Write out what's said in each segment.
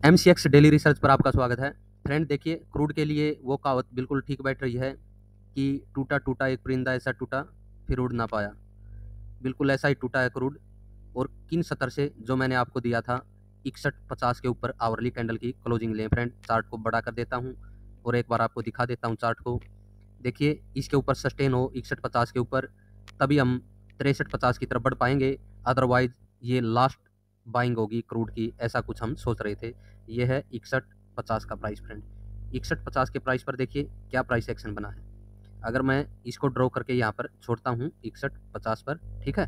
MCX daily research पर आपका स्वागत है। फ्रेंड देखिए, क्रूड के लिए वो कहावत बिल्कुल ठीक बैठ रही है कि टूटा टूटा एक परिंदा ऐसा टूटा फिर उड़ ना पाया। बिल्कुल ऐसा ही टूटा है क्रूड। और किन सतर से जो मैंने आपको दिया था 6150 के ऊपर आवरली कैंडल की क्लोजिंग लें फ्रेंड। चार्ट को बड़ा कर देता हूँ और एक बार आपको दिखा देता हूँ चार्ट को। देखिए, इसके ऊपर सस्टेन हो 6150 के ऊपर, तभी हम 6350 की तरफ बढ़ पाएंगे। अदरवाइज ये लास्ट बाइंग होगी क्रूड की, ऐसा कुछ हम सोच रहे थे। ये है 6150 का प्राइस फ्रेंड। 6150 के प्राइस पर देखिए क्या प्राइस एक्शन बना है। अगर मैं इसको ड्रॉ करके यहाँ पर छोड़ता हूँ 6150 पर, ठीक है,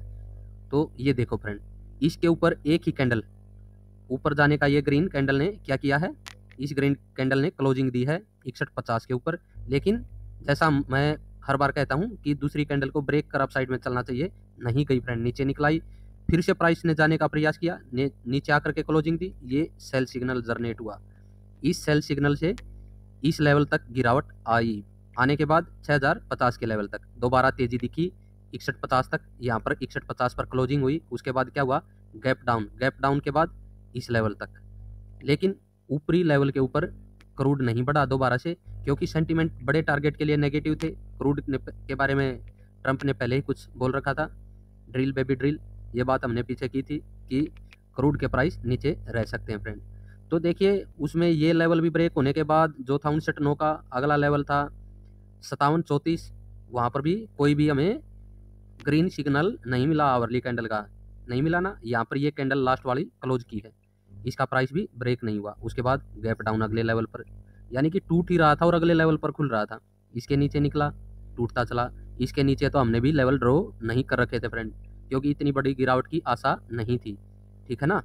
तो ये देखो फ्रेंड, इसके ऊपर एक ही कैंडल ऊपर जाने का ये ग्रीन कैंडल ने क्या किया है, इस ग्रीन कैंडल ने क्लोजिंग दी है 6150 के ऊपर। लेकिन जैसा मैं हर बार कहता हूँ कि दूसरी कैंडल को ब्रेक कर अप साइड में चलना चाहिए, नहीं गई फ्रेंड, नीचे निकलाई। फिर से प्राइस ने जाने का प्रयास किया, नीचे आकर के क्लोजिंग दी, ये सेल सिग्नल जनरेट हुआ। इस सेल सिग्नल से इस लेवल तक गिरावट आई, आने के बाद 6050 के लेवल तक दोबारा तेजी दिखी 6150 तक। यहाँ पर 6150 पर क्लोजिंग हुई, उसके बाद क्या हुआ, गैप डाउन, गैप डाउन के बाद इस लेवल तक। लेकिन ऊपरी लेवल के ऊपर क्रूड नहीं बढ़ा दोबारा से, क्योंकि सेंटीमेंट बड़े टारगेट के लिए नेगेटिव थे। क्रूड के बारे में ट्रंप ने पहले ही कुछ बोल रखा था, ड्रिल बेबी ड्रिल, ये बात हमने पीछे की थी कि क्रूड के प्राइस नीचे रह सकते हैं फ्रेंड। तो देखिए, उसमें ये लेवल भी ब्रेक होने के बाद जो था 59.9 का अगला लेवल था 5734, वहाँ पर भी कोई भी हमें ग्रीन सिग्नल नहीं मिला, आवरली कैंडल का नहीं मिला ना। यहाँ पर ये कैंडल लास्ट वाली क्लोज की है, इसका प्राइस भी ब्रेक नहीं हुआ। उसके बाद गैप डाउन अगले लेवल पर, यानी कि टूट ही रहा था और अगले लेवल पर खुल रहा था, इसके नीचे निकला, टूटता चला। इसके नीचे तो हमने भी लेवल ड्रॉ नहीं कर रखे थे फ्रेंड, क्योंकि इतनी बड़ी गिरावट की आशा नहीं थी, ठीक है ना।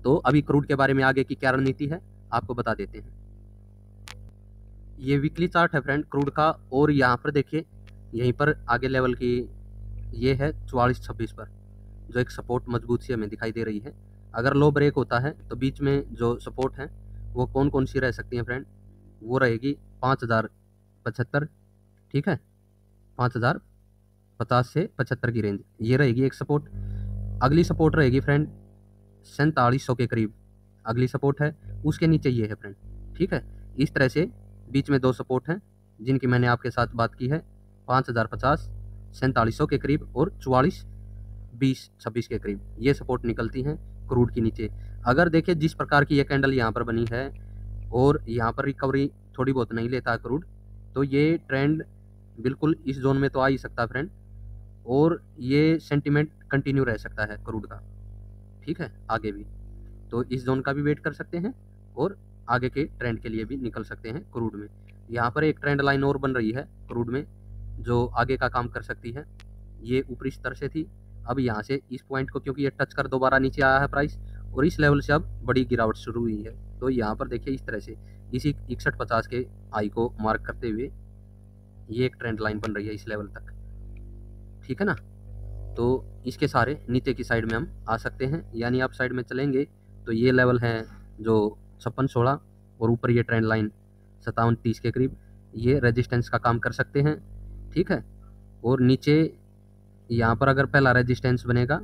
तो अभी क्रूड के बारे में आगे की क्या रणनीति है आपको बता देते हैं। ये वीकली चार्ट है फ्रेंड क्रूड का, और यहाँ पर देखिए, यहीं पर आगे लेवल की ये है 4426 पर, जो एक सपोर्ट मजबूत सी हमें दिखाई दे रही है। अगर लो ब्रेक होता है तो बीच में जो सपोर्ट है वो कौन कौन सी रह सकती हैं फ्रेंड, वो रहेगी 5075, ठीक है, 5050 से 75 की रेंज, ये रहेगी एक सपोर्ट। अगली सपोर्ट रहेगी फ्रेंड 4700 के करीब, अगली सपोर्ट है, उसके नीचे ये है फ्रेंड, ठीक है। इस तरह से बीच में दो सपोर्ट हैं जिनकी मैंने आपके साथ बात की है, 5050 4700 के करीब और 442026 के करीब, ये सपोर्ट निकलती हैं क्रूड के नीचे। अगर देखिए जिस प्रकार की ये कैंडल यहाँ पर बनी है और यहाँ पर रिकवरी थोड़ी बहुत नहीं लेता क्रूड, तो ये ट्रेंड बिल्कुल इस जोन में तो आ ही सकता है फ्रेंड, और ये सेंटिमेंट कंटिन्यू रह सकता है क्रूड का, ठीक है, आगे भी। तो इस जोन का भी वेट कर सकते हैं और आगे के ट्रेंड के लिए भी निकल सकते हैं क्रूड में। यहाँ पर एक ट्रेंड लाइन और बन रही है क्रूड में जो आगे का काम कर सकती है। ये ऊपरी स्तर से थी, अब यहाँ से इस पॉइंट को क्योंकि ये टच कर दोबारा नीचे आया है प्राइस, और इस लेवल से अब बड़ी गिरावट शुरू हुई है। तो यहाँ पर देखिए इस तरह से इसी 6150 के आई को मार्क करते हुए ये एक ट्रेंड लाइन बन रही है इस लेवल तक, ठीक है ना। तो इसके सारे नीचे की साइड में हम आ सकते हैं, यानी आप साइड में चलेंगे तो ये लेवल है जो 5616, और ऊपर ये ट्रेंड लाइन 5730 के करीब, ये रेजिस्टेंस का काम कर सकते हैं, ठीक है। और नीचे यहाँ पर अगर पहला रेजिस्टेंस बनेगा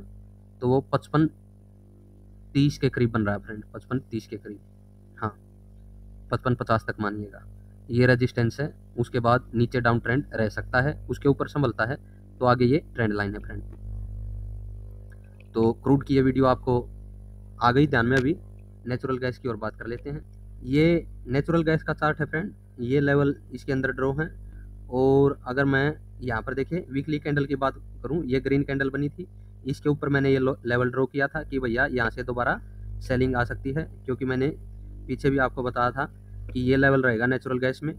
तो वो 5530 के करीब बन रहा है फ्रेंड, 5530 के करीब, हाँ 5550 तक मानिएगा, ये रेजिस्टेंस है। उसके बाद नीचे डाउन ट्रेंड रह सकता है, उसके ऊपर संभलता है तो आगे ये ट्रेंड लाइन है फ्रेंड। तो क्रूड की ये वीडियो आपको आ गई ध्यान में। अभी नेचुरल गैस की ओर बात कर लेते हैं। ये नेचुरल गैस का चार्ट है फ्रेंड, ये लेवल इसके अंदर ड्रॉ है। और अगर मैं यहाँ पर देखिए वीकली कैंडल की बात करूँ, ये ग्रीन कैंडल बनी थी, इसके ऊपर मैंने ये लेवल ड्रॉ किया था कि भैया यहाँ से दोबारा सेलिंग आ सकती है, क्योंकि मैंने पीछे भी आपको बताया था कि ये लेवल रहेगा नेचुरल गैस में,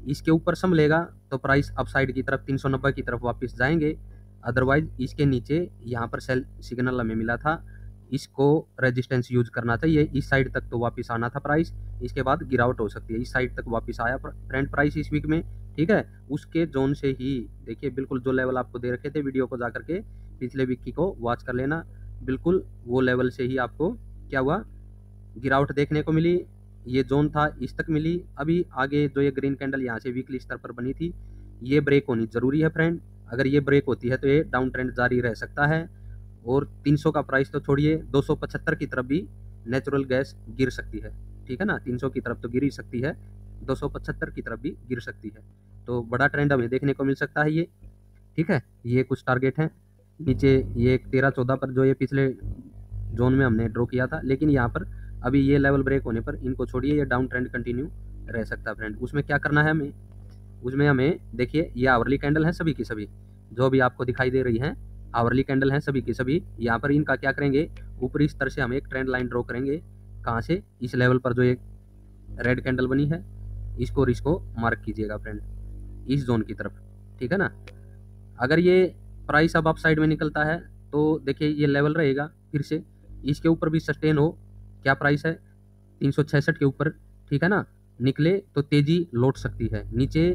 इसके ऊपर संभलेगा तो प्राइस अपसाइड की तरफ 390 की तरफ वापस जाएंगे। अदरवाइज इसके नीचे यहाँ पर सेल सिग्नल हमें मिला था, इसको रेजिस्टेंस यूज करना चाहिए, इस साइड तक तो वापस आना था प्राइस, इसके बाद गिरावट हो सकती है। इस साइड तक वापस आया फ्रेंड प्राइस इस वीक में, ठीक है। उसके जोन से ही देखिए बिल्कुल जो लेवल आपको दे रखे थे, वीडियो को जा करके पिछले वीक की को वॉच कर लेना, बिल्कुल वो लेवल से ही आपको क्या हुआ, गिरावट देखने को मिली। ये जोन था इस तक मिली। अभी आगे जो ये ग्रीन कैंडल यहाँ से वीकली स्तर पर बनी थी, ये ब्रेक होनी जरूरी है फ्रेंड। अगर ये ब्रेक होती है तो ये डाउन ट्रेंड जारी रह सकता है, और 300 का प्राइस तो छोड़िए 275 की तरफ भी नेचुरल गैस गिर सकती है। ठीक है ना, 300 की तरफ तो गिर ही सकती है, 275 की तरफ भी गिर सकती है। तो बड़ा ट्रेंड हमें देखने को मिल सकता है ये, ठीक है। ये कुछ टारगेट हैं नीचे, ये 13-14 पर जो ये पिछले जोन में हमने ड्रॉ किया था, लेकिन यहाँ पर अभी ये लेवल ब्रेक होने पर इनको छोड़िए, ये डाउन ट्रेंड कंटिन्यू रह सकता है फ्रेंड। उसमें क्या करना है हमें, उसमें हमें देखिए ये आवरली कैंडल है सभी की सभी, जो भी आपको दिखाई दे रही हैं आवरली कैंडल हैं सभी की सभी। यहाँ पर इनका क्या करेंगे, ऊपरी स्तर से हम एक ट्रेंड लाइन ड्रॉ करेंगे। कहाँ से, इस लेवल पर जो एक रेड कैंडल बनी है, इसको और इसको मार्क कीजिएगा फ्रेंड, इस जोन की तरफ, ठीक है ना। अगर ये प्राइस अब अप साइड में निकलता है तो देखिए ये लेवल रहेगा, फिर से इसके ऊपर भी सस्टेन हो, क्या प्राइस है 366 के ऊपर, ठीक है ना, निकले तो तेजी लौट सकती है नीचे।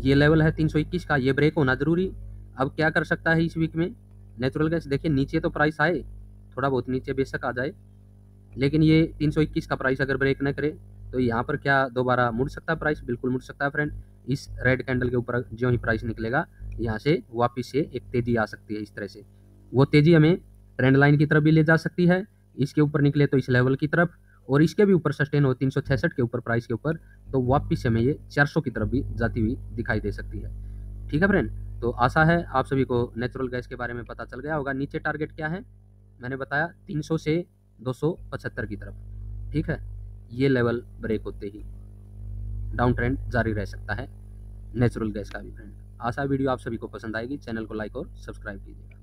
ये लेवल है 321 का, ये ब्रेक होना जरूरी। अब क्या कर सकता है इस वीक में नेचुरल गैस, देखिए नीचे तो प्राइस आए, थोड़ा बहुत नीचे बेशक आ जाए, लेकिन ये 321 का प्राइस अगर ब्रेक न करे तो यहाँ पर क्या दोबारा मुड़ सकता है प्राइस, बिल्कुल मुड़ सकता है फ्रेंड। इस रेड कैंडल के ऊपर जो ही प्राइस निकलेगा, यहाँ से वापस से एक तेजी आ सकती है। इस तरह से वो तेजी हमें ट्रेंड लाइन की तरफ भी ले जा सकती है, इसके ऊपर निकले तो इस लेवल की तरफ, और इसके भी ऊपर सस्टेन हो 366 के ऊपर प्राइस के ऊपर, तो वापस से हमें ये 400 की तरफ भी जाती हुई दिखाई दे सकती है, ठीक है फ्रेंड। तो आशा है आप सभी को नेचुरल गैस के बारे में पता चल गया होगा। नीचे टारगेट क्या है मैंने बताया, 300 से 275 की तरफ, ठीक है। ये लेवल ब्रेक होते ही डाउन ट्रेंड जारी रह सकता है नेचुरल गैस का भी फ्रेंड। आशा वीडियो आप सभी को पसंद आएगी, चैनल को लाइक और सब्सक्राइब कीजिएगा।